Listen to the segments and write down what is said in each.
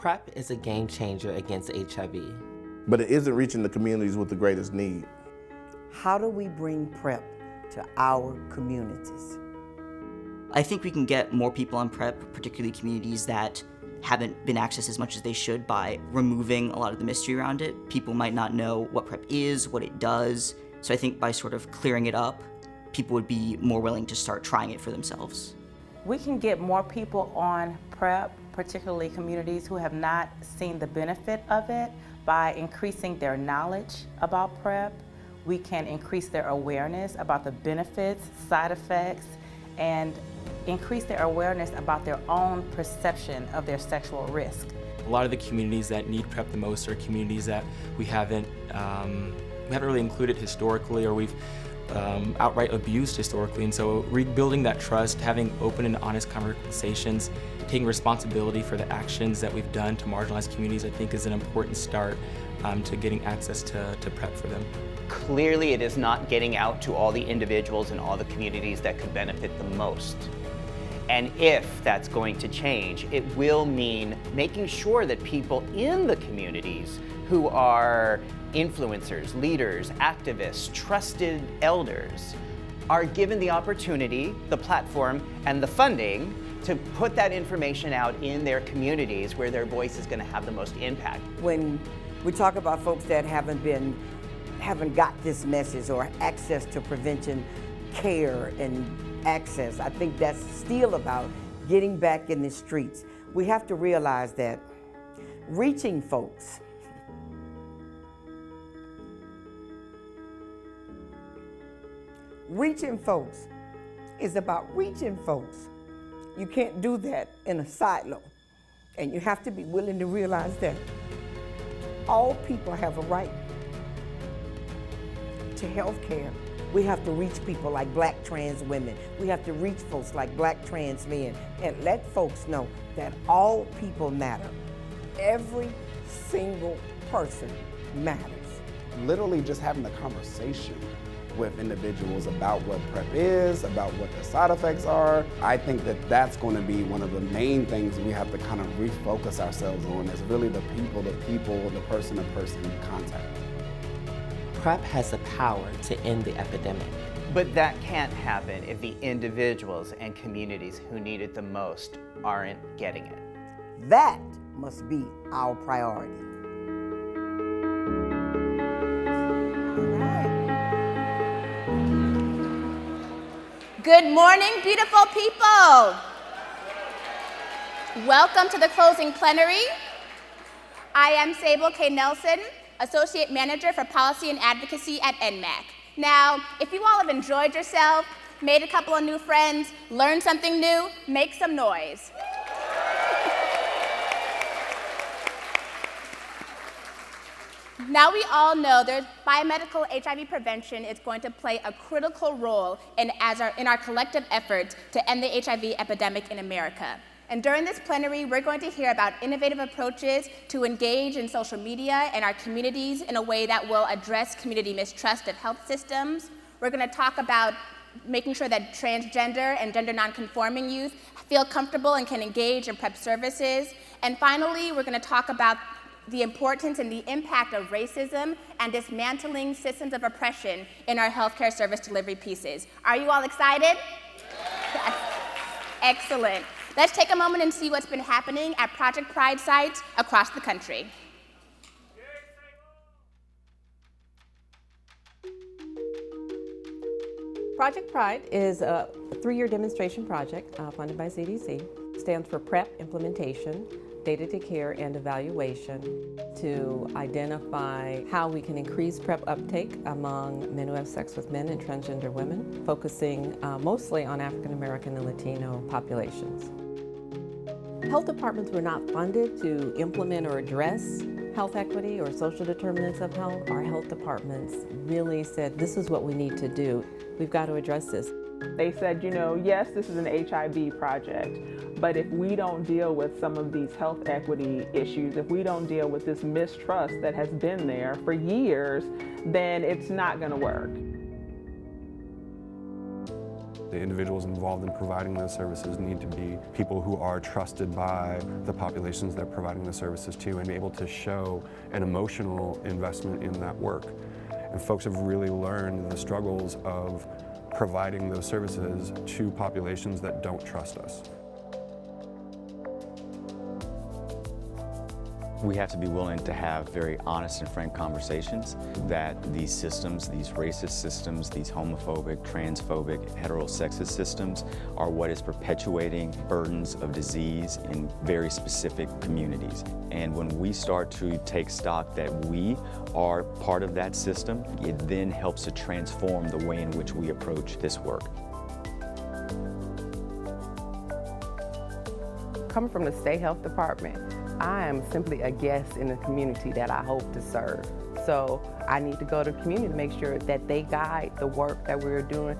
PrEP is a game changer against HIV. But it isn't reaching the communities with the greatest need. How do we bring PrEP to our communities? I think we can get more people on PrEP, particularly communities that haven't been accessed as much as they should, by removing a lot of the mystery around it. People might not know what PrEP is, what it does. So I think by sort of clearing it up, people would be more willing to start trying it for themselves. We can get more people on PrEP, particularly communities who have not seen the benefit of it, by increasing their knowledge about PrEP. We can increase their awareness about the benefits, side effects, and increase their awareness about their own perception of their sexual risk. A lot of the communities that need PrEP the most are communities that we haven't really included historically, or we've outright abused historically. And so rebuilding that trust, having open and honest conversations, taking responsibility for the actions that we've done to marginalized communities, I think is an important start to getting access to PrEP for them. Clearly, it is not getting out to all the individuals and all the communities that could benefit the most. And if that's going to change, it will mean making sure that people in the communities who are influencers, leaders, activists, trusted elders are given the opportunity, the platform, and the funding to put that information out in their communities where their voice is going to have the most impact. When we talk about folks that haven't got this message or access to prevention care and access, I think that's still about getting back in the streets. We have to realize that reaching folks is about reaching folks. You can't do that in a silo, and you have to be willing to realize that all people have a right to health care. We have to reach people like Black trans women. We have to reach folks like Black trans men and let folks know that all people matter. Every single person matters. Literally just having the conversation with individuals about what PrEP is, about what the side effects are. I think that that's going to be one of the main things we have to kind of refocus ourselves on, is really the person-to-person contact. PrEP has the power to end the epidemic. But that can't happen if the individuals and communities who need it the most aren't getting it. That must be our priority. Good morning, beautiful people. Welcome to the closing plenary. I am Sable K. Nelson, Associate Manager for Policy and Advocacy at NMAC. Now, if you all have enjoyed yourself, made a couple of new friends, learned something new, make some noise. Now we all know that biomedical HIV prevention is going to play a critical role in our collective efforts to end the HIV epidemic in America. And during this plenary, we're going to hear about innovative approaches to engage in social media and our communities in a way that will address community mistrust of health systems. We're going to talk about making sure that transgender and gender nonconforming youth feel comfortable and can engage in PrEP services. And finally, we're going to talk about the importance and the impact of racism and dismantling systems of oppression in our healthcare service delivery pieces. Are you all excited? Yes. Excellent. Let's take a moment and see what's been happening at Project Pride sites across the country. Project Pride is a 3-year demonstration project funded by CDC. It stands for PrEP implementation, data to care and evaluation, to identify how we can increase PrEP uptake among men who have sex with men and transgender women, focusing mostly on African American and Latino populations. Health departments were not funded to implement or address health equity or social determinants of health. Our health departments really said, this is what we need to do. We've got to address this. They said, yes, this is an HIV project, but if we don't deal with some of these health equity issues, if we don't deal with this mistrust that has been there for years, then it's not going to work. The individuals involved in providing those services need to be people who are trusted by the populations they're providing the services to and able to show an emotional investment in that work. And folks have really learned the struggles of providing those services to populations that don't trust us. We have to be willing to have very honest and frank conversations that these systems, these racist systems, these homophobic, transphobic, heterosexist systems are what is perpetuating burdens of disease in very specific communities. And when we start to take stock that we are part of that system, it then helps to transform the way in which we approach this work. Coming from the State Health Department, I am simply a guest in the community that I hope to serve. So I need to go to the community to make sure that they guide the work that we're doing.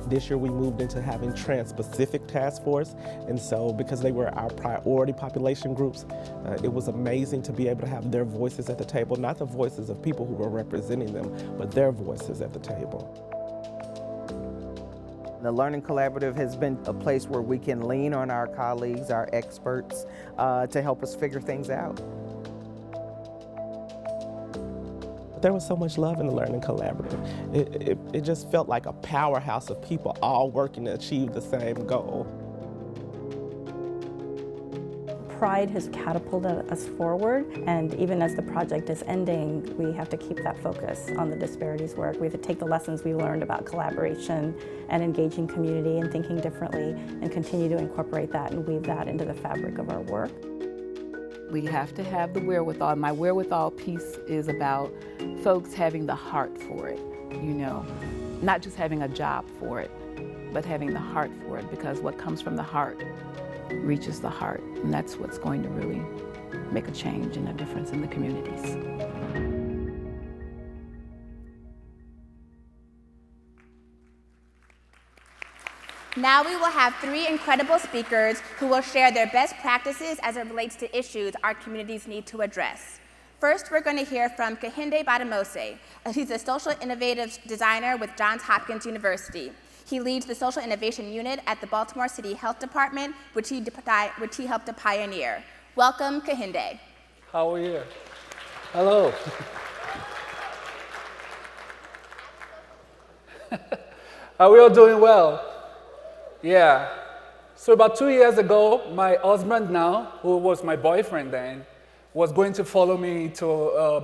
This year we moved into having trans-Pacific task force, and so because they were our priority population groups, it was amazing to be able to have their voices at the table, not the voices of people who were representing them, but their voices at the table. The Learning Collaborative has been a place where we can lean on our colleagues, our experts, to help us figure things out. There was so much love in the Learning Collaborative. It just felt like a powerhouse of people all working to achieve the same goal. Pride has catapulted us forward, and even as the project is ending, we have to keep that focus on the disparities work. We have to take the lessons we learned about collaboration and engaging community and thinking differently and continue to incorporate that and weave that into the fabric of our work. We have to have the wherewithal. My wherewithal piece is about folks having the heart for it, you know, not just having a job for it, but having the heart for it, because what comes from the heart reaches the heart, and that's what's going to really make a change and a difference in the communities. Now we will have 3 incredible speakers who will share their best practices as it relates to issues our communities need to address. First, we're going to hear from Kehinde Badamose. He's a social innovative designer with Johns Hopkins University. He leads the Social Innovation Unit at the Baltimore City Health Department, which he helped to pioneer. Welcome, Kehinde. How are you? Hello. Are we all doing well? Yeah. So about 2 years ago, my husband now, who was my boyfriend then, was going to follow me to a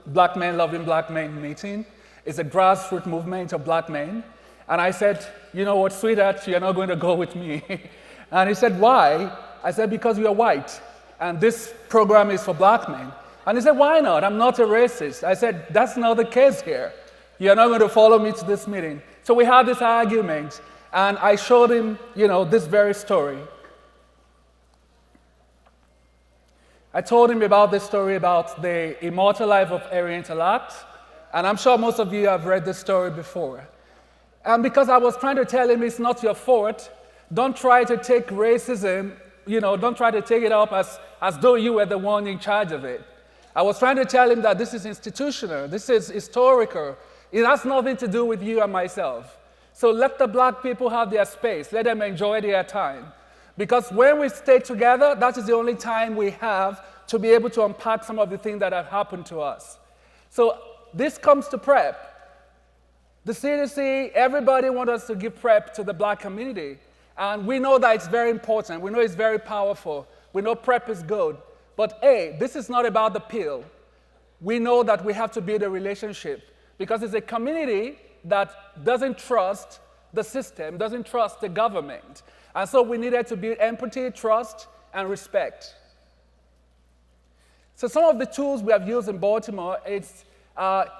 Black Men Loving Black Men meeting. It's a grassroots movement of black men. And I said, you know what, sweetheart, you're not going to go with me. And he said, why? I said, because you're white, and this program is for black men. And he said, why not? I'm not a racist. I said, that's not the case here. You're not going to follow me to this meeting. So we had this argument, and I showed him, you know, this very story. I told him about this story about the immortal life of Harriet Talat, and I'm sure most of you have read this story before. And because I was trying to tell him it's not your fault, don't try to take racism, you know, don't try to take it up as though you were the one in charge of it. I was trying to tell him that this is institutional, this is historical. It has nothing to do with you and myself. So let the black people have their space, let them enjoy their time. Because when we stay together, that is the only time we have to be able to unpack some of the things that have happened to us. So this comes to PrEP. The CDC, everybody wants us to give PrEP to the black community. And we know that it's very important. We know it's very powerful. We know PrEP is good. But hey, this is not about the pill. We know that we have to build a relationship because it's a community that doesn't trust the system, doesn't trust the government. And so we needed to build empathy, trust, and respect. So some of the tools we have used in Baltimore, it's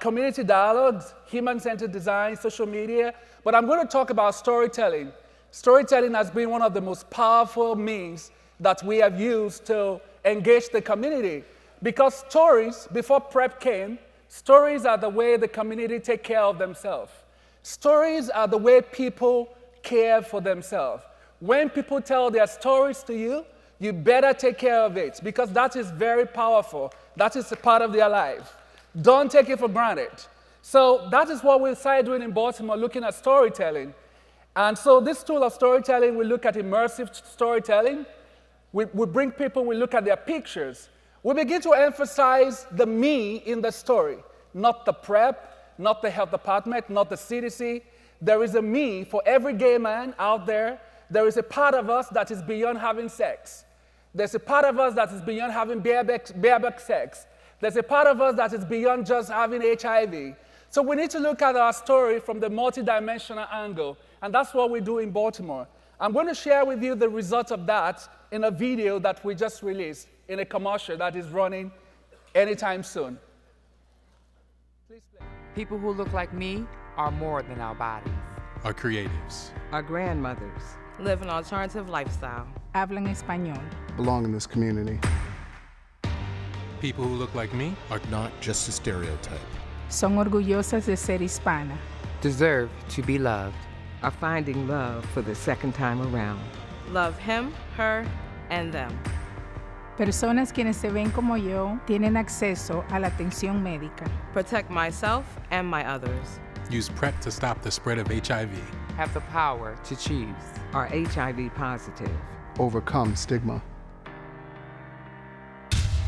community dialogues, human-centered design, social media, but I'm going to talk about storytelling. Storytelling has been one of the most powerful means that we have used to engage the community. Because stories, before PrEP came, stories are the way the community take care of themselves. Stories are the way people care for themselves. When people tell their stories to you, you better take care of it because that is very powerful. That is a part of their life. Don't take it for granted. So that is what we started doing in Baltimore, looking at storytelling. And so this tool of storytelling, we look at immersive storytelling. We bring people, we look at their pictures. We begin to emphasize the me in the story, not the PrEP, not the health department, not the CDC. There is a me for every gay man out there. There is a part of us that is beyond having sex. There's a part of us that is beyond having bareback sex. There's a part of us that is beyond just having HIV. So we need to look at our story from the multidimensional angle, and that's what we do in Baltimore. I'm going to share with you the results of that in a video that we just released in a commercial that is running anytime soon. People who look like me are more than our bodies. Are creatives. Our grandmothers. Live an alternative lifestyle. Hablan español. Belong in this community. People who look like me are not just a stereotype. Son orgullosas de ser hispana. Deserve to be loved. Are finding love for the second time around. Love him, her, and them. Personas quienes se ven como yo tienen acceso a la atención médica. Protect myself and my others. Use PrEP to stop the spread of HIV. Have the power to choose. Are HIV positive. Overcome stigma.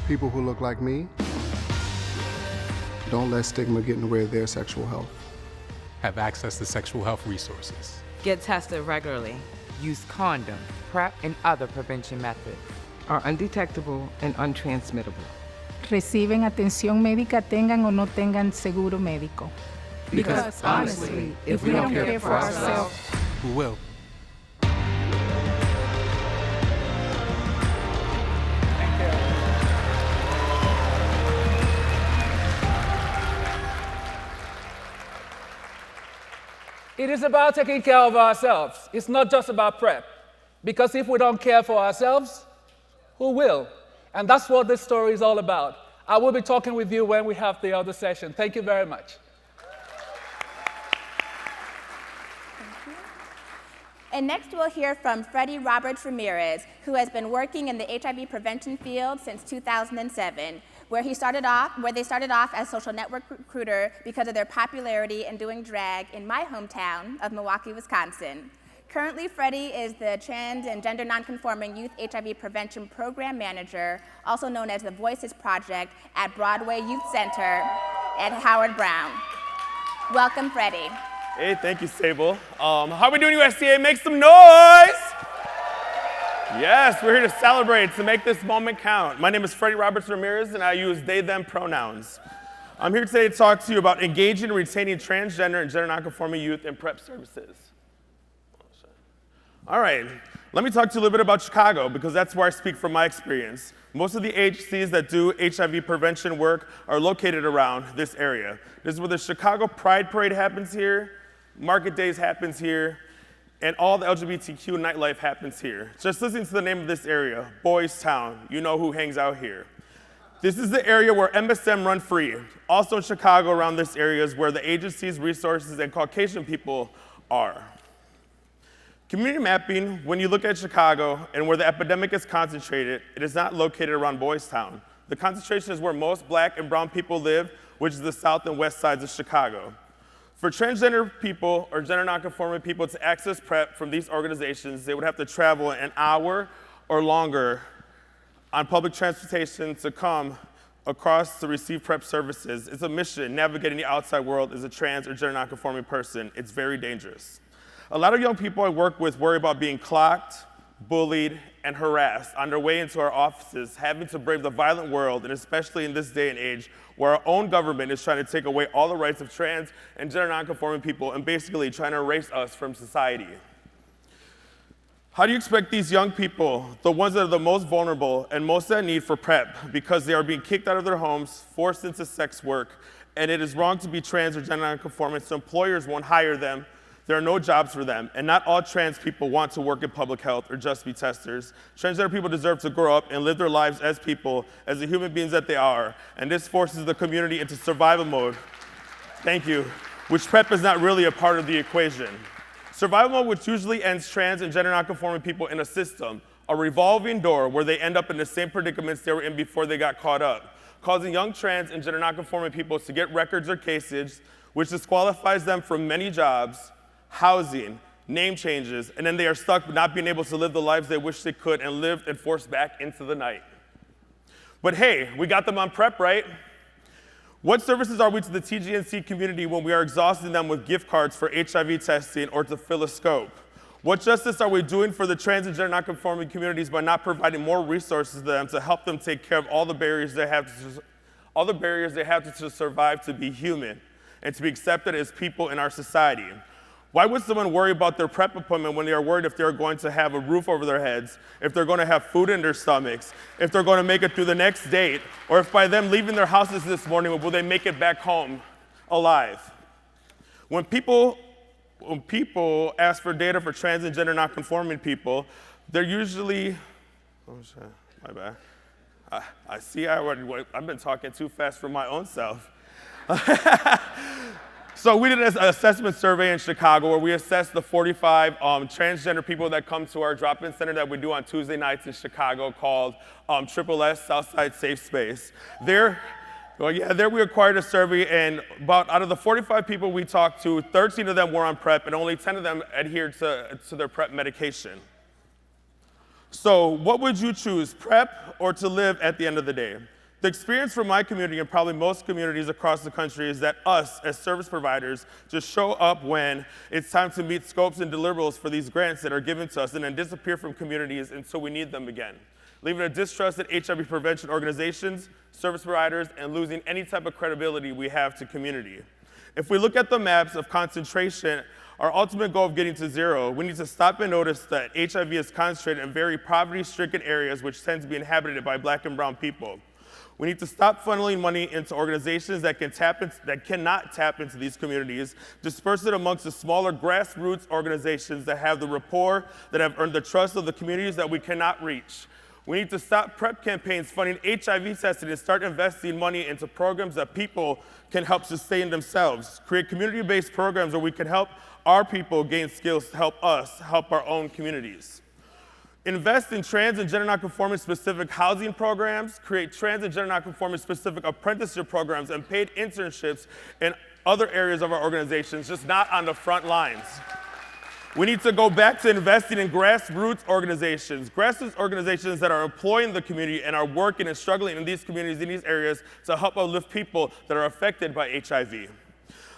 People who look like me, don't let stigma get in the way of their sexual health. Have access to sexual health resources. Get tested regularly. Use condom, PrEP, and other prevention methods. Are undetectable and untransmittable. Reciben atención médica tengan o no tengan seguro médico. Because honestly, if we don't care for ourselves, who will? It is about taking care of ourselves. It's not just about PrEP. Because if we don't care for ourselves, who will? And that's what this story is all about. I will be talking with you when we have the other session. Thank you very much. And next we'll hear from Freddie Roberts Ramirez, who has been working in the HIV prevention field since 2007, where they started off as social network recruiter because of their popularity in doing drag in my hometown of Milwaukee, Wisconsin. Currently, Freddie is the Trans and Gender Nonconforming Youth HIV Prevention Program Manager, also known as the Voices Project at Broadway Youth Center at Howard Brown. Welcome, Freddie. Hey, thank you, Sable. How are we doing, USCA? Make some noise! Yes, we're here to celebrate, to make this moment count. My name is Freddie Roberts Ramirez, and I use they, them pronouns. I'm here today to talk to you about engaging and retaining transgender and gender nonconforming youth in PrEP services. All right, let me talk to you a little bit about Chicago, because that's where I speak from my experience. Most of the agencies that do HIV prevention work are located around this area. This is where the Chicago Pride Parade happens here, Market Days happens here, and all the LGBTQ nightlife happens here. Just listening to the name of this area, Boys Town, you know who hangs out here. This is the area where MSM run free. Also in Chicago around this area is where the agencies, resources, and Caucasian people are. Community mapping, when you look at Chicago and where the epidemic is concentrated, it is not located around Boys Town. The concentration is where most black and brown people live, which is the south and west sides of Chicago. For transgender people or gender nonconforming people to access PrEP from these organizations, they would have to travel an hour or longer on public transportation to come across to receive PrEP services. It's a mission navigating the outside world as a trans or gender nonconforming person. It's very dangerous. A lot of young people I work with worry about being clocked, bullied, and harassed on their way into our offices, having to brave the violent world, and especially in this day and age, where our own government is trying to take away all the rights of trans and gender nonconforming people and basically trying to erase us from society. How do you expect these young people, the ones that are the most vulnerable and most in need for PrEP, because they are being kicked out of their homes, forced into sex work, and it is wrong to be trans or gender nonconforming, so employers won't hire them. There are no jobs for them, and not all trans people want to work in public health or just be testers. Transgender people deserve to grow up and live their lives as people, as the human beings that they are, and this forces the community into survival mode. Thank you. Which PrEP is not really a part of the equation. Survival mode, which usually ends trans and gender nonconforming people in a system, a revolving door where they end up in the same predicaments they were in before they got caught up, causing young trans and gender nonconforming people to get records or cases, which disqualifies them from many jobs, housing, name changes, and then they are stuck not being able to live the lives they wish they could and lived and forced back into the night. But hey, we got them on PrEP, right? What services are we to the TGNC community when we are exhausting them with gift cards for HIV testing or to fill a scope? What justice are we doing for the trans and gender nonconforming communities by not providing more resources to them to help them take care of all the barriers they have to survive to be human and to be accepted as people in our society? Why would someone worry about their PrEP appointment when they are worried if they're going to have a roof over their heads, if they're going to have food in their stomachs, if they're going to make it through the next date, or if by them leaving their houses this morning, will they make it back home alive? When people ask for data for trans and gender nonconforming people, they're usually, my bad. I see I've been talking too fast for my own self. So we did an assessment survey in Chicago where we assessed the 45 transgender people that come to our drop-in center that we do on Tuesday nights in Chicago called SSS, Southside Safe Space. There we acquired a survey, and out of the 45 people we talked to, 13 of them were on PrEP, and only 10 of them adhered to their PrEP medication. So what would you choose, PrEP or to live at the end of the day? The experience from my community and probably most communities across the country is that us, as service providers, just show up when it's time to meet scopes and deliverables for these grants that are given to us and then disappear from communities until we need them again, leaving a distrusted HIV prevention organizations, service providers, and losing any type of credibility we have to community. If we look at the maps of concentration, our ultimate goal of getting to zero, we need to stop and notice that HIV is concentrated in very poverty-stricken areas which tend to be inhabited by Black and brown people. We need to stop funneling money into organizations that cannot tap into these communities, disperse it amongst the smaller grassroots organizations that have the rapport, that have earned the trust of the communities that we cannot reach. We need to stop PrEP campaigns funding HIV testing and start investing money into programs that people can help sustain themselves. Create community-based programs where we can help our people gain skills to help us help our own communities. Invest in trans and gender nonconforming specific housing programs, create trans and gender nonconforming specific apprenticeship programs and paid internships in other areas of our organizations, just not on the front lines. We need to go back to investing in grassroots organizations that are employing the community and are working and struggling in these communities, in these areas, to help uplift people that are affected by HIV.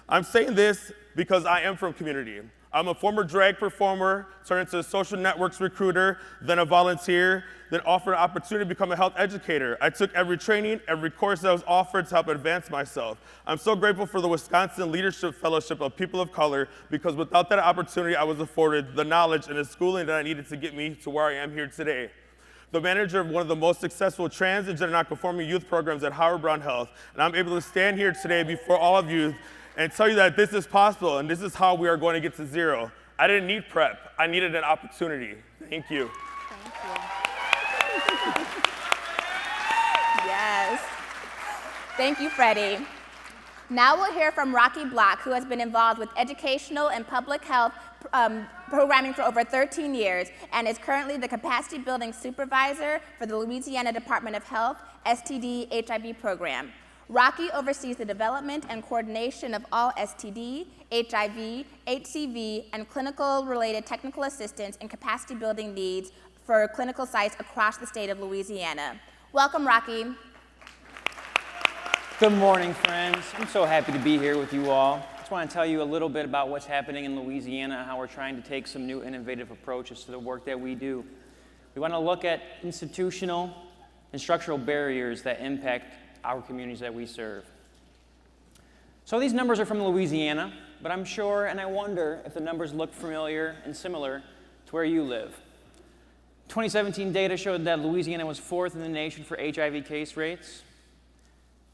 I'm saying this because I am from community. I'm a former drag performer, turned into a social networks recruiter, then a volunteer, then offered an opportunity to become a health educator. I took every training, every course that was offered to help advance myself. I'm so grateful for the Wisconsin Leadership Fellowship of People of Color, because without that opportunity, I was afforded the knowledge and the schooling that I needed to get me to where I am here today. The manager of one of the most successful trans and gender nonconforming youth programs at Howard Brown Health, and I'm able to stand here today before all of you and tell you that this is possible and this is how we are going to get to zero. I didn't need PrEP, I needed an opportunity. Thank you. Thank you. Yes. Thank you, Freddie. Now we'll hear from Rocky Block, who has been involved with educational and public health programming for over 13 years and is currently the capacity building supervisor for the Louisiana Department of Health STD HIV program. Rocky oversees the development and coordination of all STD, HIV, HCV, and clinical-related technical assistance and capacity building needs for clinical sites across the state of Louisiana. Welcome, Rocky. Good morning, friends. I'm so happy to be here with you all. I just want to tell you a little bit about what's happening in Louisiana, how we're trying to take some new innovative approaches to the work that we do. We want to look at institutional and structural barriers that impact our communities that we serve. So these numbers are from Louisiana, but I'm sure and I wonder if the numbers look familiar and similar to where you live. 2017 data showed that Louisiana was 4th in the nation for HIV case rates.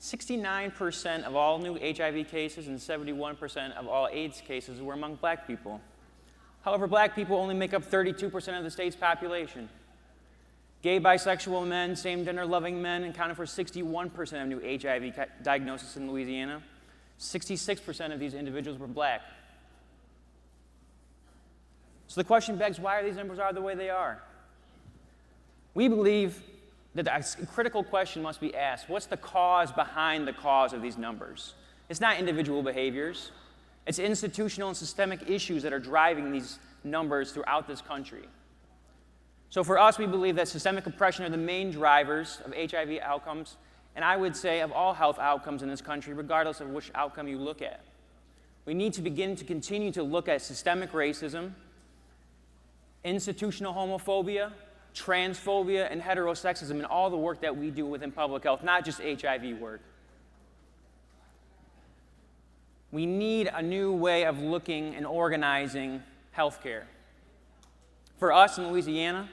69% of all new HIV cases and 71% of all AIDS cases were among Black people. However, Black people only make up 32% of the state's population. Gay, bisexual men, same-gender loving men accounted for 61% of new HIV diagnoses in Louisiana. 66% of these individuals were Black. So the question begs, why are these numbers the way they are? We believe that a critical question must be asked. What's the cause behind the cause of these numbers? It's not individual behaviors. It's institutional and systemic issues that are driving these numbers throughout this country. So for us, we believe that systemic oppression are the main drivers of HIV outcomes, and I would say of all health outcomes in this country, regardless of which outcome you look at. We need to begin to continue to look at systemic racism, institutional homophobia, transphobia, and heterosexism in all the work that we do within public health, not just HIV work. We need a new way of looking and organizing healthcare. For us in Louisiana,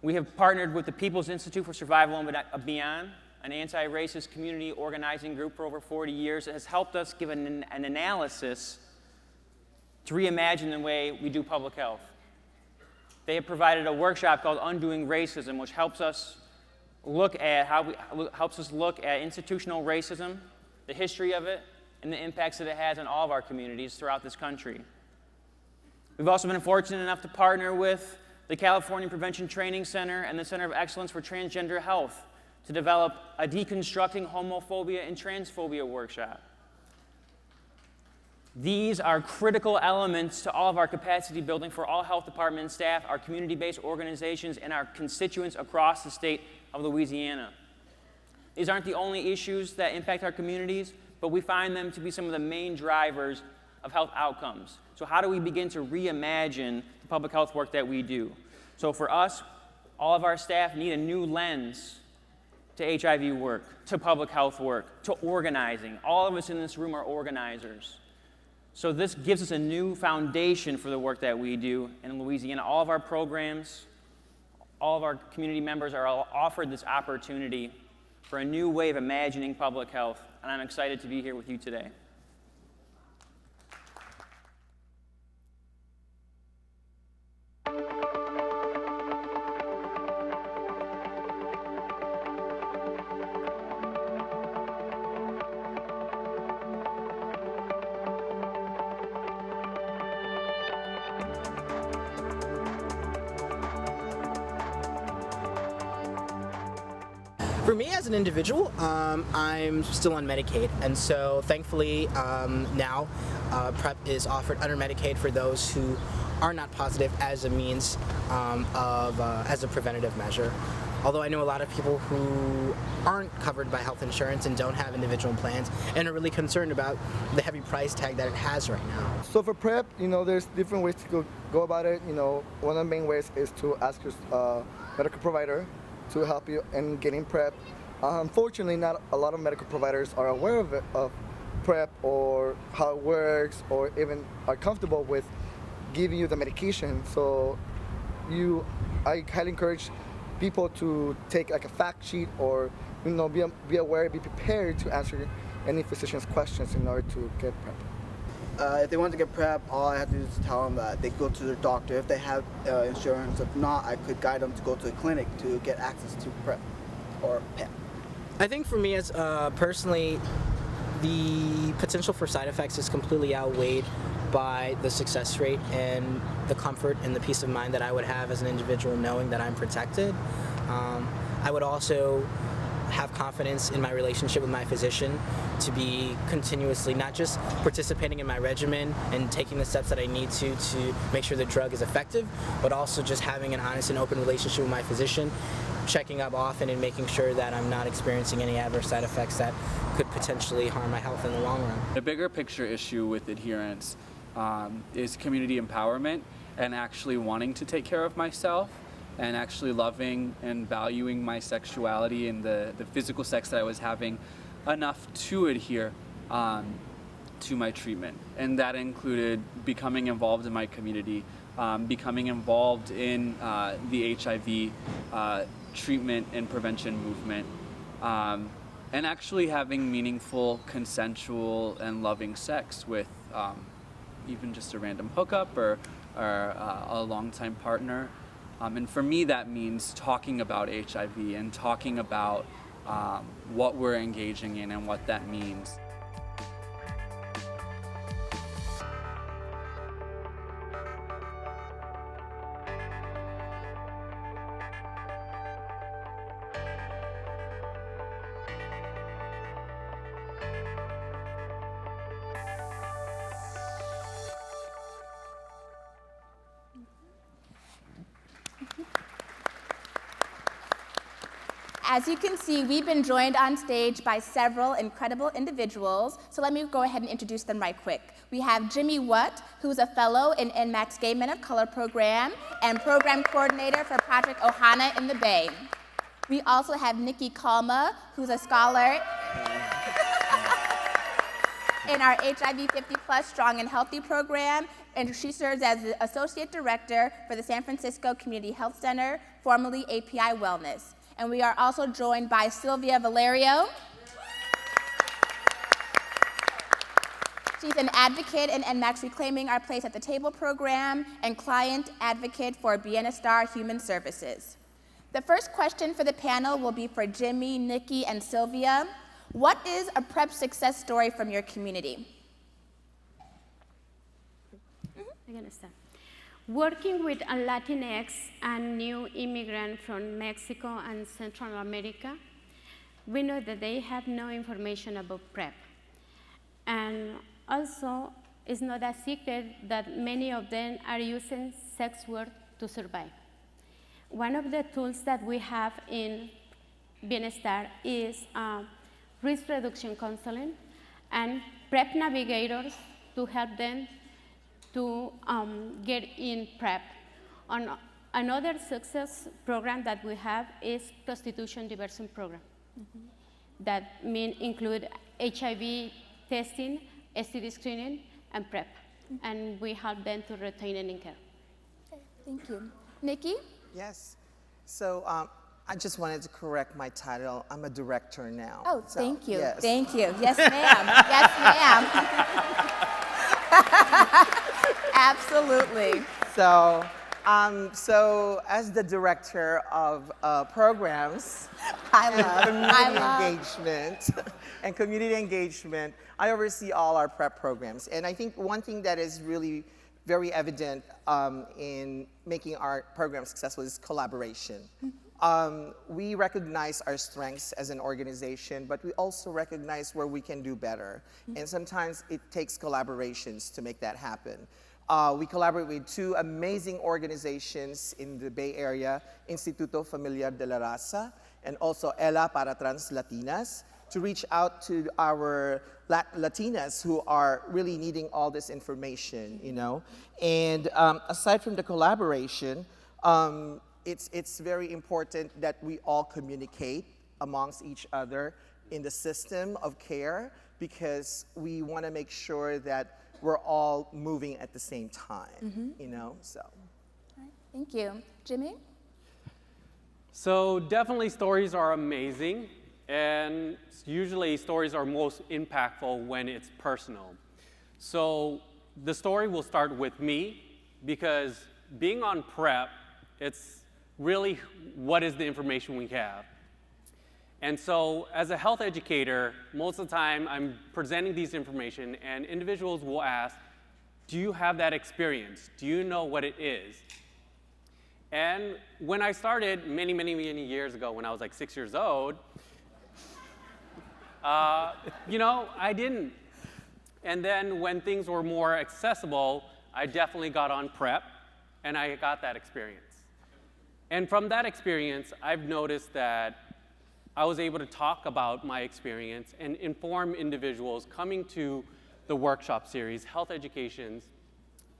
we have partnered with the People's Institute for Survival and Beyond, an anti-racist community organizing group for over 40 years that has helped us give an analysis to reimagine the way we do public health. They have provided a workshop called Undoing Racism, which helps us look at institutional racism, the history of it, and the impacts that it has on all of our communities throughout this country. We've also been fortunate enough to partner with the California Prevention Training Center and the Center of Excellence for Transgender Health to develop a Deconstructing Homophobia and Transphobia workshop. These are critical elements to all of our capacity building for all health department staff, our community-based organizations, and our constituents across the state of Louisiana. These aren't the only issues that impact our communities, but we find them to be some of the main drivers of health outcomes. So how do we begin to reimagine the public health work that we do? So for us, all of our staff need a new lens to HIV work, to public health work, to organizing. All of us in this room are organizers. So this gives us a new foundation for the work that we do in Louisiana. All of our programs, all of our community members are all offered this opportunity for a new way of imagining public health, and I'm excited to be here with you today. For me as an individual, I'm still on Medicaid, and so thankfully now PrEP is offered under Medicaid for those who are not positive as a means as a preventative measure. Although I know a lot of people who aren't covered by health insurance and don't have individual plans and are really concerned about the heavy price tag that it has right now. So for PrEP, there's different ways to go about it. One of the main ways is to ask your medical provider to help you in getting PrEP. Unfortunately, not a lot of medical providers are aware of PrEP or how it works, or even are comfortable with giving you the medication. So I highly encourage people to take like a fact sheet, or be aware, be prepared to answer any physician's questions in order to get PrEP. If they want to get PrEP, all I have to do is tell them that they go to their doctor if they have insurance. If not, I could guide them to go to a clinic to get access to PrEP or PEP. I think for me as personally, the potential for side effects is completely outweighed by the success rate and the comfort and the peace of mind that I would have as an individual knowing that I'm protected. I would also have confidence in my relationship with my physician to be continuously not just participating in my regimen and taking the steps that I need to make sure the drug is effective, but also just having an honest and open relationship with my physician, checking up often and making sure that I'm not experiencing any adverse side effects that could potentially harm my health in the long run. A bigger picture issue with adherence is community empowerment and actually wanting to take care of myself and actually loving and valuing my sexuality and the physical sex that I was having enough to adhere to my treatment. And that included becoming involved in my community, becoming involved in the HIV treatment and prevention movement, and actually having meaningful, consensual, and loving sex with even just a random hookup or a longtime partner. And for me, that means talking about HIV and talking about what we're engaging in and what that means. As you can see, we've been joined on stage by several incredible individuals, so let me go ahead and introduce them right quick. We have Jimmy Watt, who's a fellow in NMAC's Gay Men of Color program and program coordinator for Project Ohana in the Bay. We also have Nikki Kalma, who's a scholar in our HIV 50+ Strong and Healthy program, and she serves as the Associate Director for the San Francisco Community Health Center, formerly API Wellness. And we are also joined by Sylvia Valerio. She's an advocate in NMAC's Reclaiming Our Place at the Table program and client advocate for Bienestar Human Services. The first question for the panel will be for Jimmy, Nikki, and Sylvia. What is a PrEP success story from your community? I'm gonna start. Working with a Latinx and new immigrant from Mexico and Central America, we know that they have no information about PrEP. And also, it's not a secret that many of them are using sex work to survive. One of the tools that we have in Bienestar is risk reduction counseling and PrEP navigators to help them to get in PrEP. Another success program that we have is prostitution diversion program. That include HIV testing, STD screening, and PrEP. And we help them to retain and in care. Okay, thank you. Nikki? Yes. So I just wanted to correct my title. I'm a director now. Oh, so, thank you. Yes. Thank you. Yes, ma'am. Yes, ma'am. Absolutely. So, so as the director of programs and community engagement, I oversee all our PrEP programs. And I think one thing that is really very evident in making our program successful is collaboration. We recognize our strengths as an organization, but we also recognize where we can do better. And sometimes it takes collaborations to make that happen. We collaborate with two amazing organizations in the Bay Area, Instituto Familiar de la Raza, and also ELA para Trans Latinas, to reach out to our Latinas who are really needing all this information, you know. And aside from the collaboration, it's very important that we all communicate amongst each other in the system of care, because we want to make sure that we're all moving at the same time, you know, so. All right, thank you. Jimmy? So definitely stories are amazing, and usually stories are most impactful when it's personal. So the story will start with me, because being on PrEP, it's really what is the information we have. And so as a health educator, most of the time I'm presenting these information and individuals will ask, do you have that experience? Do you know what it is? And when I started many years ago, when I was like 6 years old, you know, I didn't. And then when things were more accessible, I definitely got on PrEP and I got that experience. And from that experience, I've noticed that I was able to talk about my experience and inform individuals coming to the workshop series, health educations,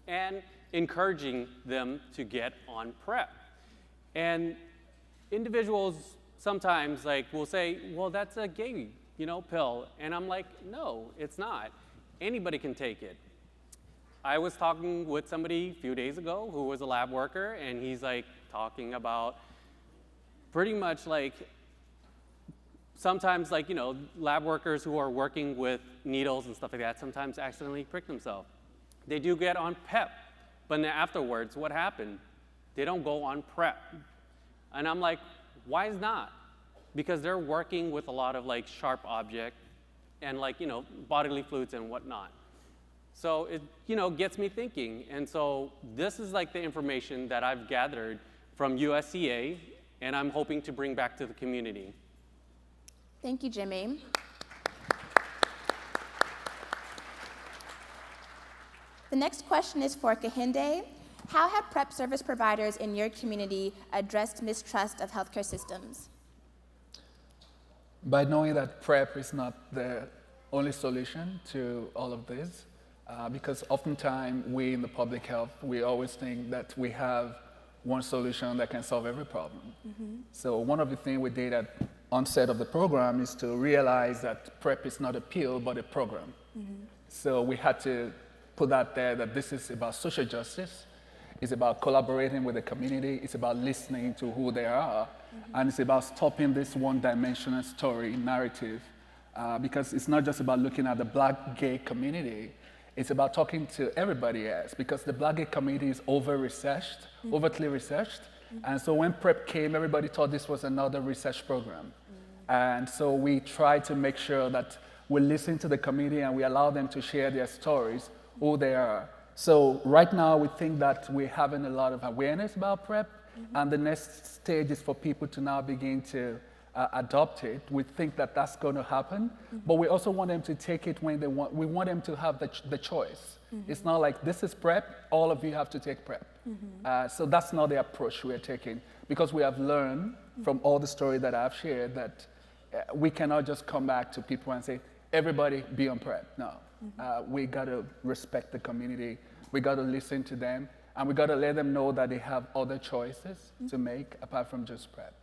and encouraging them to get on PrEP. And individuals sometimes will say, well, that's a gay, you know, pill. And I'm like, no, it's not. Anybody can take it. I was talking with somebody a few days ago who was a lab worker, and he's like talking about pretty much like sometimes, like, you know, lab workers who are working with needles and stuff like that sometimes accidentally prick themselves. They do get on PEP, but then afterwards, what happened? They don't go on PrEP. And I'm like, why is not? Because they're working with a lot of like sharp object and like, you know, bodily fluids and whatnot. So it, you know, gets me thinking. And so this is like the information that I've gathered from USCA, and I'm hoping to bring back to the community. Thank you, Jimmy. The next question is for Kehinde. How have PrEP service providers in your community addressed mistrust of healthcare systems? by knowing that PrEP is not the only solution to all of this, because oftentimes we in the public health, we always think that we have one solution that can solve every problem. So one of the things we did at onset of the program is to realize that PrEP is not a pill, but a program. So we had to put out there that this is about social justice, it's about collaborating with the community, it's about listening to who they are, and it's about stopping this one-dimensional story narrative, because it's not just about looking at the Black gay community, it's about talking to everybody else, because the Black gay community is over-researched, overtly researched, and so when PrEP came, everybody thought this was another research program. And so we try to make sure that we listen to the community and we allow them to share their stories, who they are. So right now, we think that we're having a lot of awareness about PrEP, and the next stage is for people to now begin to adopt it. We think that that's going to happen, but we also want them to take it when they want. We want them to have the choice. It's not like, this is PrEP, all of you have to take PrEP. So that's not the approach we're taking, because we have learned from all the story that I've shared that we cannot just come back to people and say, everybody be on PrEP. No. We got to respect the community, we got to listen to them, and we got to let them know that they have other choices to make apart from just PrEP.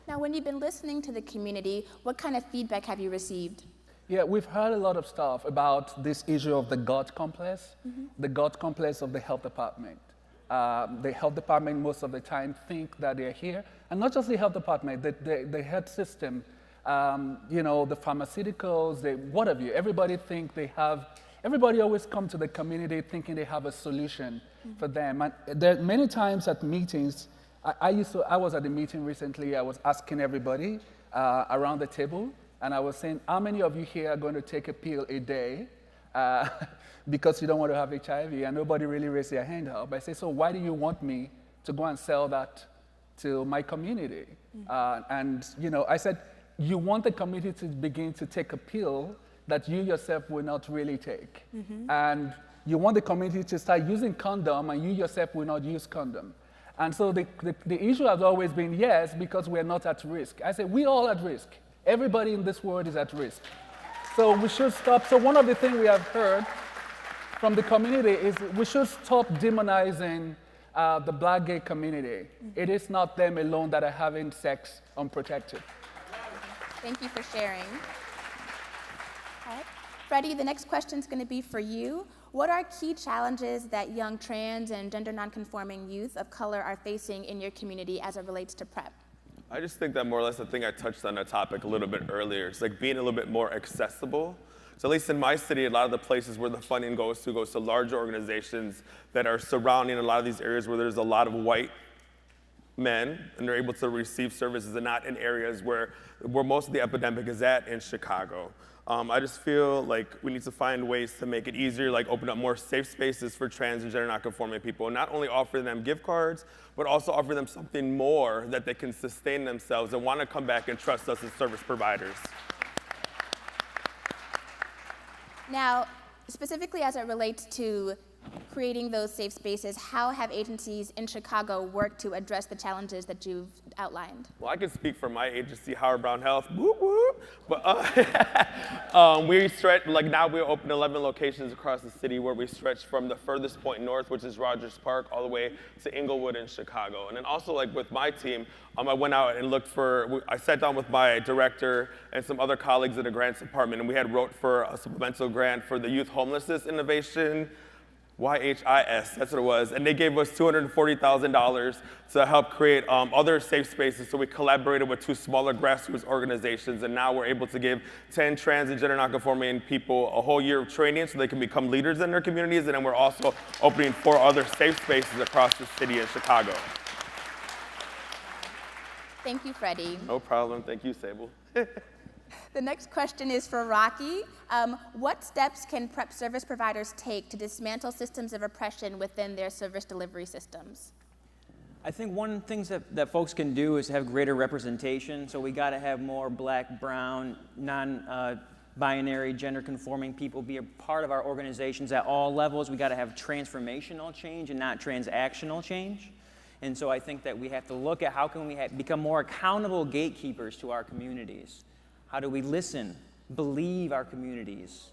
Now, when you've been listening to the community, what kind of feedback have you received? Yeah, we've heard a lot of stuff about this issue of the God complex, the God complex of the health department. The health department most of the time think that they're here, and not just the health department, the health system, you know, the pharmaceuticals, what have you. Everybody always come to the community thinking they have a solution for them. And there are many times at meetings, I was at a meeting recently, I was asking everybody around the table, and I was saying, how many of you here are going to take a pill a day because you don't want to have HIV? And nobody really raised their hand up. I say, so why do you want me to go and sell that to my community? And you know, I said, you want the community to begin to take a pill that you yourself will not really take. And you want the community to start using condom, and you yourself will not use condom. And so the issue has always been, yes, because we're not at risk. I say, we're all at risk. Everybody in this world is at risk. So we should stop. So one of the things we have heard from the community is we should stop demonizing the Black gay community. It is not them alone that are having sex unprotected. Thank you for sharing. All right. Freddie, the next question is going to be for you. What are key challenges that young trans and gender nonconforming youth of color are facing in your community as it relates to PrEP? I just think that more or less, I think I touched on that topic a little bit earlier. It's like being a little bit more accessible. So at least in my city, a lot of the places where the funding goes to larger organizations that are surrounding a lot of these areas where there's a lot of white men, and they're able to receive services, and not in areas where most of the epidemic is at in Chicago. I just feel like we need to find ways to make it easier, like open up more safe spaces for trans and gender nonconforming people, and not only offer them gift cards, but also offer them something more that they can sustain themselves and want to come back and trust us as service providers. Now, specifically as it relates to creating those safe spaces, how have agencies in Chicago worked to address the challenges that you've outlined? Well, I can speak for my agency, Howard Brown Health, whoop, whoop. But we stretch, like now we open 11 locations across the city where we stretch from the furthest point north, which is Rogers Park, all the way to Inglewood in Chicago. And then also like with my team, I went out and looked for, I sat down with my director and some other colleagues in the grants department, and we had wrote for a supplemental grant for the Youth Homelessness Innovation, YHIS, that's what it was, and they gave us $240,000 to help create other safe spaces. So we collaborated with 2 smaller grassroots organizations, and now we're able to give 10 trans and gender nonconforming people a whole year of training so they can become leaders in their communities, and then we're also opening 4 other safe spaces across the city in Chicago. Thank you, Freddie. No problem, thank you, Sable. The next question is for Rocky. What steps can PrEP service providers take to dismantle systems of oppression within their service delivery systems? I think one of the things that folks can do is have greater representation. So we got to have more Black, brown, non-binary, gender-conforming people be a part of our organizations at all levels. We got to have transformational change and not transactional change. And so I think that we have to look at how can we become more accountable gatekeepers to our communities. How do we listen, believe our communities?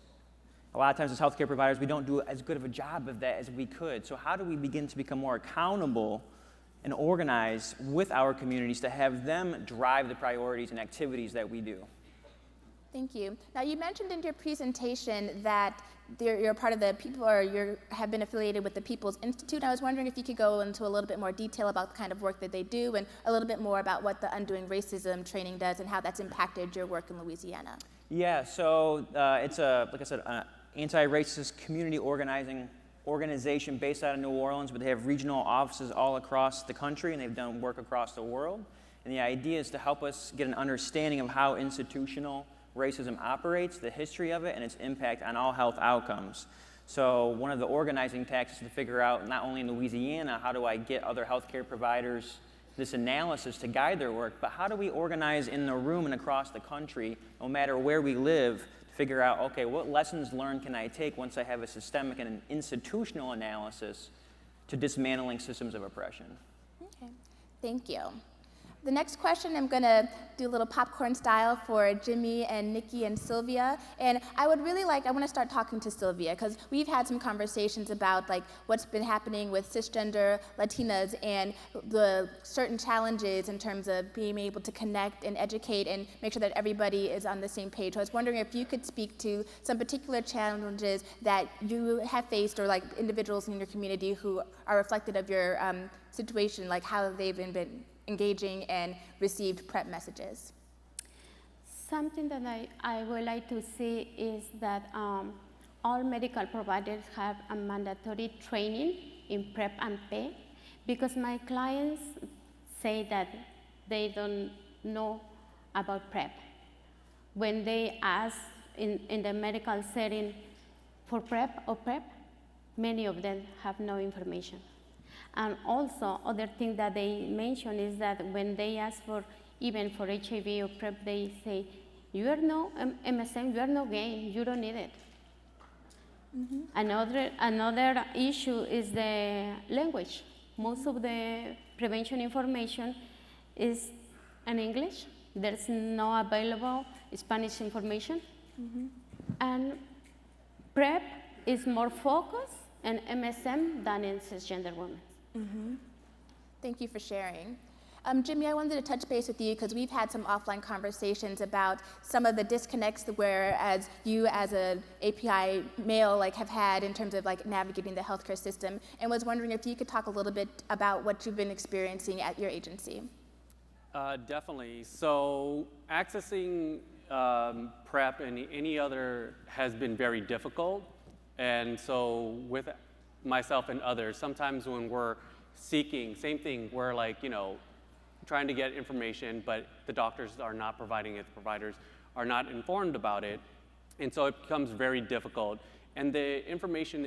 A lot of times as healthcare providers, we don't do as good of a job of that as we could. So how do we begin to become more accountable and organize with our communities to have them drive the priorities and activities that we do? Thank you. Now, you mentioned in your presentation that you're part of the people, or you have been affiliated with the People's Institute. I was wondering if you could go into a little bit more detail about the kind of work that they do, and a little bit more about what the Undoing Racism training does and how that's impacted your work in Louisiana. Yeah, so it's like I said, an anti-racist community organization based out of New Orleans, but they have regional offices all across the country, and they've done work across the world. And the idea is to help us get an understanding of how institutional racism operates, the history of it, and its impact on all health outcomes. So one of the organizing tactics is to figure out, not only in Louisiana, how do I get other healthcare providers this analysis to guide their work, but how do we organize in the room and across the country, no matter where we live, to figure out, okay, what lessons learned can I take once I have a systemic and an institutional analysis to dismantling systems of oppression? Okay, thank you. The next question, I'm gonna do a little popcorn style for Jimmy and Nikki and Sylvia. And I wanna start talking to Sylvia, because we've had some conversations about like what's been happening with cisgender Latinas and the certain challenges in terms of being able to connect and educate and make sure that everybody is on the same page. So I was wondering if you could speak to some particular challenges that you have faced, or like individuals in your community who are reflective of your situation, like how they've been engaging and received PrEP messages. Something that I would like to see is that all medical providers have a mandatory training in PrEP and PEP, because my clients say that they don't know about PrEP. When they ask in the medical setting for PrEP or PrEP, many of them have no information. And also, other thing that they mention is that when they ask for, even for HIV or PrEP, they say, you are no MSM, you are no gay, you don't need it. Mm-hmm. Another issue is the language. Most of the prevention information is in English. There's no available Spanish information. Mm-hmm. And PrEP is more focused in MSM than in cisgender women. Mm-hmm. Thank you for sharing. Jimmy, I wanted to touch base with you because we've had some offline conversations about some of the disconnects whereas you as an API male have had in terms of navigating the healthcare system, and was wondering if you could talk a little bit about what you've been experiencing at your agency. Definitely. So accessing PrEP and any other has been very difficult. And so with myself and others, sometimes when we're seeking, same thing, we're trying to get information, but the doctors are not providing it, the providers are not informed about it, and so it becomes very difficult. And the information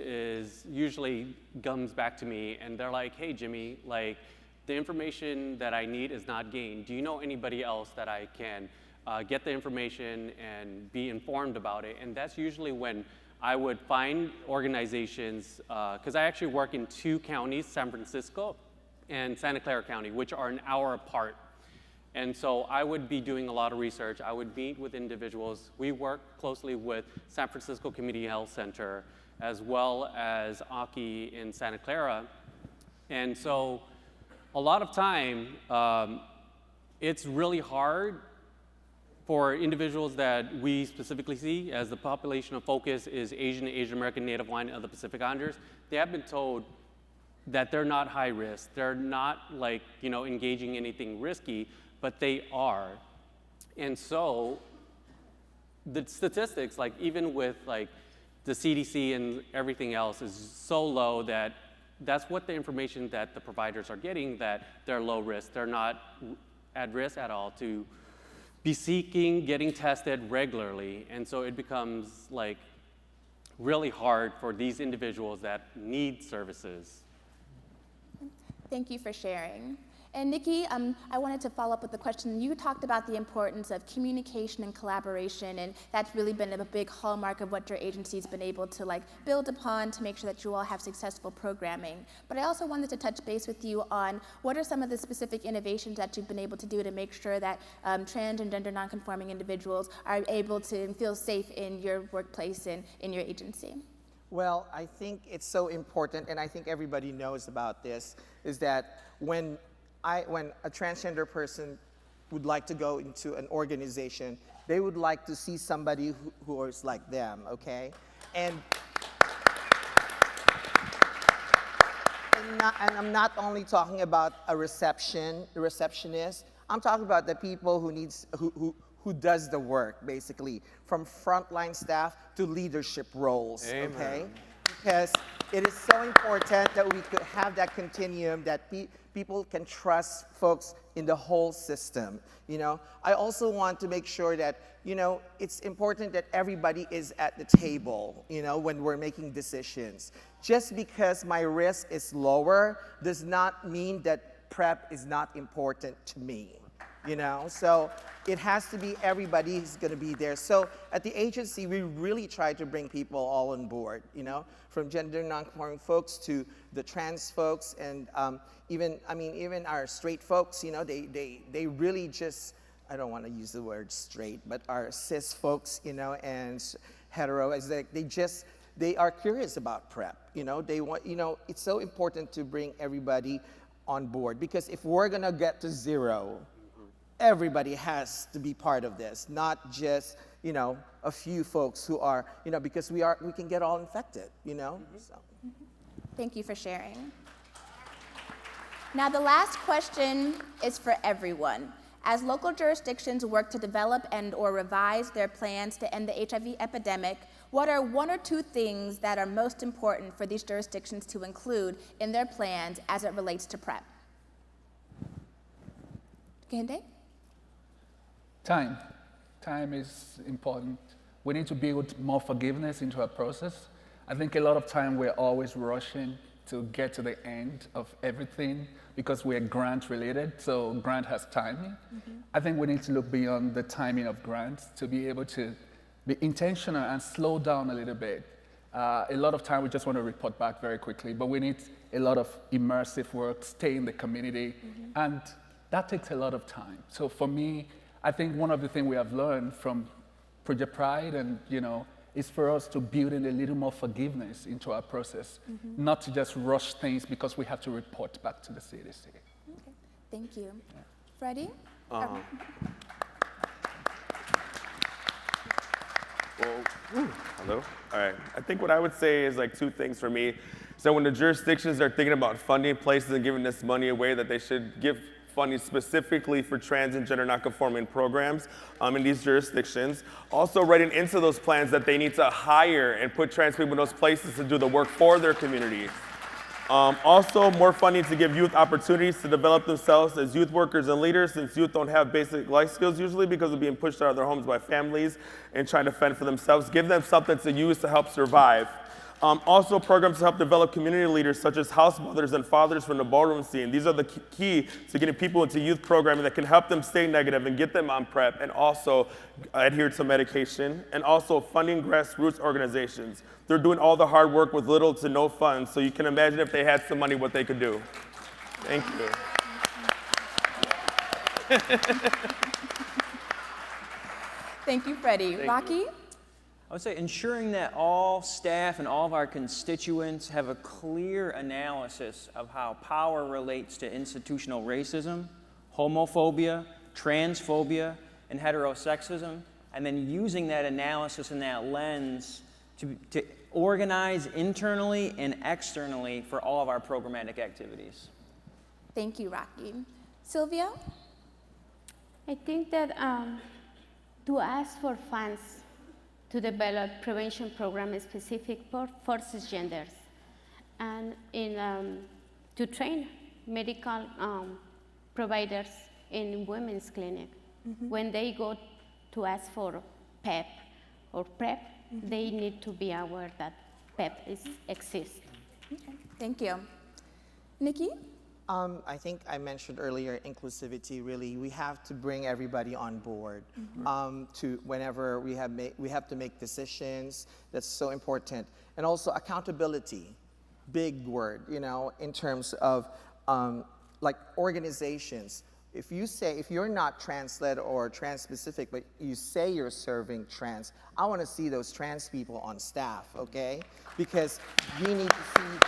usually comes back to me, and they're like, hey, Jimmy, the information that I need is not gained. Do you know anybody else that I can get the information and be informed about it? And that's usually when I would find organizations, because I actually work in 2 counties, San Francisco and Santa Clara County, which are an hour apart. And so I would be doing a lot of research. I would meet with individuals. We work closely with San Francisco Community Health Center, as well as Aki in Santa Clara. And so a lot of time, it's really hard for individuals that we specifically see, as the population of focus is Asian American, Native Hawaiian, and the Pacific Islanders. They have been told that they're not high risk. They're not engaging in anything risky, but they are. And so the statistics, even with the CDC and everything else, is so low that that's what the information that the providers are getting, that they're low risk. They're not at risk at all to be seeking, getting tested regularly. And so it becomes really hard for these individuals that need services. Thank you for sharing. And Nikki, I wanted to follow up with the question. You talked about the importance of communication and collaboration, and that's really been a big hallmark of what your agency's been able to build upon to make sure that you all have successful programming. But I also wanted to touch base with you on what are some of the specific innovations that you've been able to do to make sure that trans and gender nonconforming individuals are able to feel safe in your workplace and in your agency. Well, I think it's so important, and I think everybody knows about this, is that when a transgender person would like to go into an organization, they would like to see somebody who is like them, okay? And I'm not only talking about a receptionist, I'm talking about the people who does the work, basically, from frontline staff to leadership roles, Amen. Okay? Because it is so important that we could have that continuum, that people can trust folks in the whole system, I also want to make sure that, it's important that everybody is at the table, when we're making decisions. Just because my risk is lower does not mean that PrEP is not important to me. So it has to be everybody who's going to be there. So at the agency, we really try to bring people all on board, from gender nonconforming folks to the trans folks, and even our straight folks, they really just, I don't want to use the word straight, but our cis folks, and hetero, is that they are curious about PrEP. They want, it's so important to bring everybody on board, because if we're going to get to zero, everybody has to be part of this, not just, a few folks who are, because we can get all infected, So. Thank you for sharing. Now, the last question is for everyone. As local jurisdictions work to develop and/or revise their plans to end the HIV epidemic, what are one or two things that are most important for these jurisdictions to include in their plans as it relates to PrEP? Kehinde? Time. Time is important. We need to build more forgiveness into our process. I think a lot of time we're always rushing to get to the end of everything because we're grant related, so grant has timing. I think we need to look beyond the timing of grants to be able to be intentional and slow down a little bit. A lot of time we just want to report back very quickly, but we need a lot of immersive work, stay in the community, and that takes a lot of time. So for me, I think one of the things we have learned from Project Pride and, is for us to build in a little more forgiveness into our process, not to just rush things because we have to report back to the CDC. Okay. Thank you. Freddie? Well, hello? All right. I think what I would say is two things for me. So when the jurisdictions are thinking about funding places and giving this money away, that they should give funding specifically for trans and gender nonconforming programs in these jurisdictions. Also writing into those plans that they need to hire and put trans people in those places to do the work for their community. Also more funding to give youth opportunities to develop themselves as youth workers and leaders, since youth don't have basic life skills usually because of being pushed out of their homes by families and trying to fend for themselves. Give them something to use to help survive. Also programs to help develop community leaders such as house mothers and fathers from the ballroom scene. These are the key to getting people into youth programming that can help them stay negative and get them on PrEP and also adhere to medication. And also funding grassroots organizations. They're doing all the hard work with little to no funds, so you can imagine if they had some money what they could do. Thank you. Thank you, Freddie. Rocky? I would say ensuring that all staff and all of our constituents have a clear analysis of how power relates to institutional racism, homophobia, transphobia, and heterosexism, and then using that analysis and that lens to organize internally and externally for all of our programmatic activities. Thank you, Rocky. Sylvia? I think that to ask for funds to develop prevention programs specific for cisgenders and to train medical providers in women's clinic. When they go to ask for PEP or PrEP, they need to be aware that PEP exists. Okay. Thank you. Nikki? I think I mentioned earlier inclusivity. Really, we have to bring everybody on board to whenever we have to make decisions. That's so important, and also accountability, big word. You know, in terms of like organizations. If you're not trans-led or trans-specific, but you say you're serving trans, I want to see those trans people on staff, okay? Because we need to see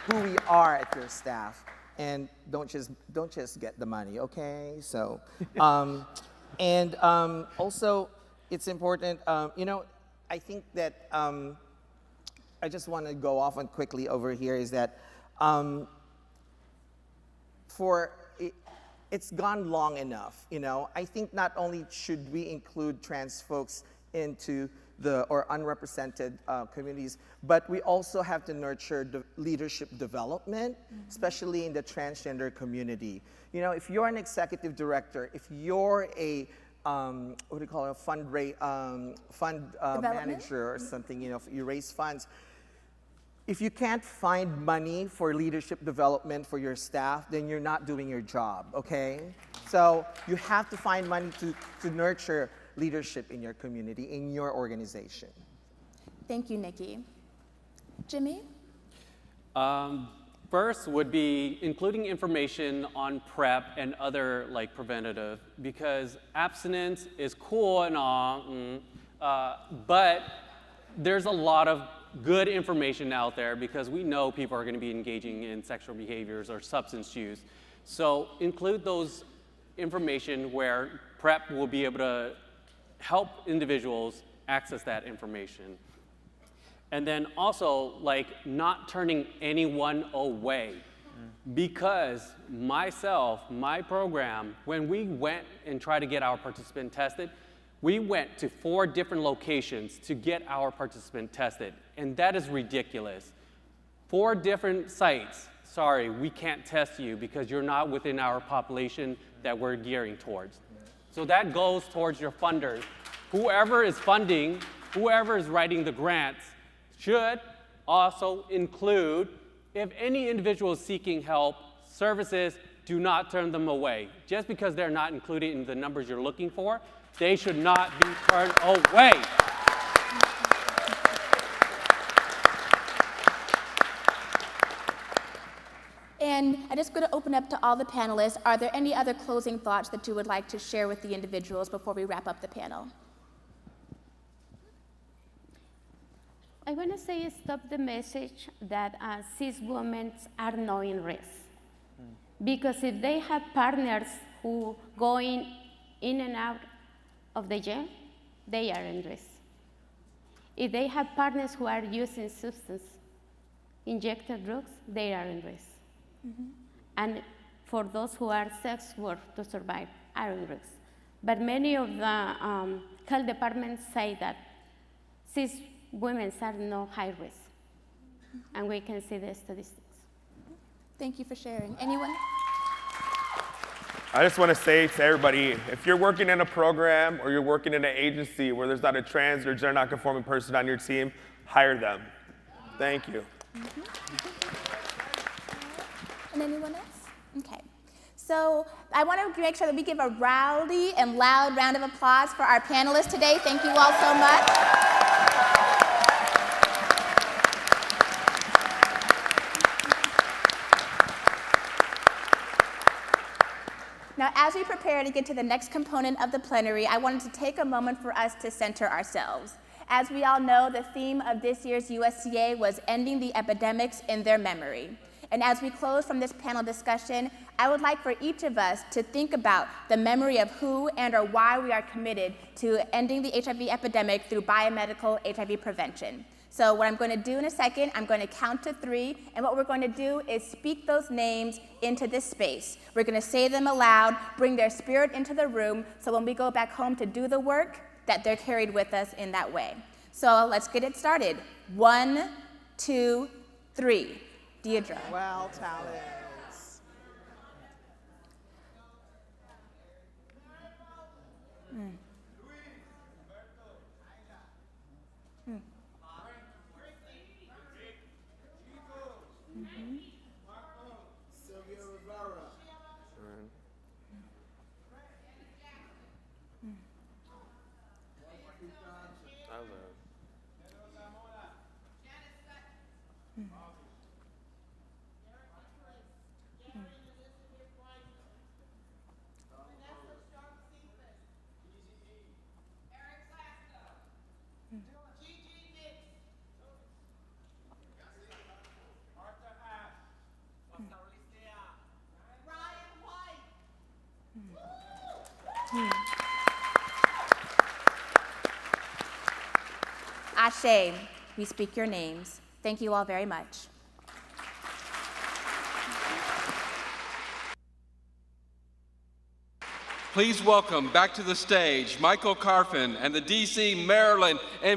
who we are at your staff. And don't just get the money, okay? So, also it's important. You know, I think that I just want to go off on quickly over here is that it's gone long enough. You know, I think not only should we include trans folks into or unrepresented communities, but we also have to nurture leadership development, especially in the transgender community. You know, if you're an executive director, if you're a what do you call it, fund manager or something, you know, if you raise funds, if you can't find money for leadership development for your staff, then you're not doing your job, okay? So you have to find money to nurture leadership in your community, in your organization. Thank you, Nikki. Jimmy? First would be including information on PrEP and other like preventative, because abstinence is cool and all, but there's a lot of good information out there because we know people are going to be engaging in sexual behaviors or substance use. So include those information where PrEP will be able to help individuals access that information. And then also, like, not turning anyone away. Because myself, my program, when we went and tried to get our participant tested, we went to 4 different locations to get our participant tested, and that is ridiculous. 4 different sites, sorry, we can't test you because you're not within our population that we're gearing towards. So that goes towards your funders. Whoever is funding, whoever is writing the grants, should also include, if any individual is seeking help, services, do not turn them away. Just because they're not included in the numbers you're looking for, they should not be turned away. And I'm just going to open up to all the panelists. Are there any other closing thoughts that you would like to share with the individuals before we wrap up the panel? I want to say stop the message that cis women are not in risk. Because if they have partners who going in and out of the jail, they are in risk. If they have partners who are using substance, injected drugs, they are in risk. And for those who are sex work to survive, are in risk. But many of the health departments say that cis women are no high risk. And we can see the statistics. Thank you for sharing. Anyone? I just want to say to everybody, if you're working in a program or you're working in an agency where there's not a trans or gender nonconforming person on your team, hire them. Thank you. And anyone else? Okay. So I want to make sure that we give a rowdy and loud round of applause for our panelists today. Thank you all so much. Now, as we prepare to get to the next component of the plenary, I wanted to take a moment for us to center ourselves. As we all know, the theme of this year's USCA was ending the epidemics in their memory. And as we close from this panel discussion, I would like for each of us to think about the memory of who and or why we are committed to ending the HIV epidemic through biomedical HIV prevention. So what I'm going to do in a second, I'm going to count to 3, and what we're going to do is speak those names into this space. We're going to say them aloud, bring their spirit into the room, so when we go back home to do the work, that they're carried with us in that way. So let's get it started. 1, 2, 3. Deidre. Well, talents. Ashe, we speak your names. Thank you all very much. Please welcome back to the stage Michael Carfin and the DC, Maryland, and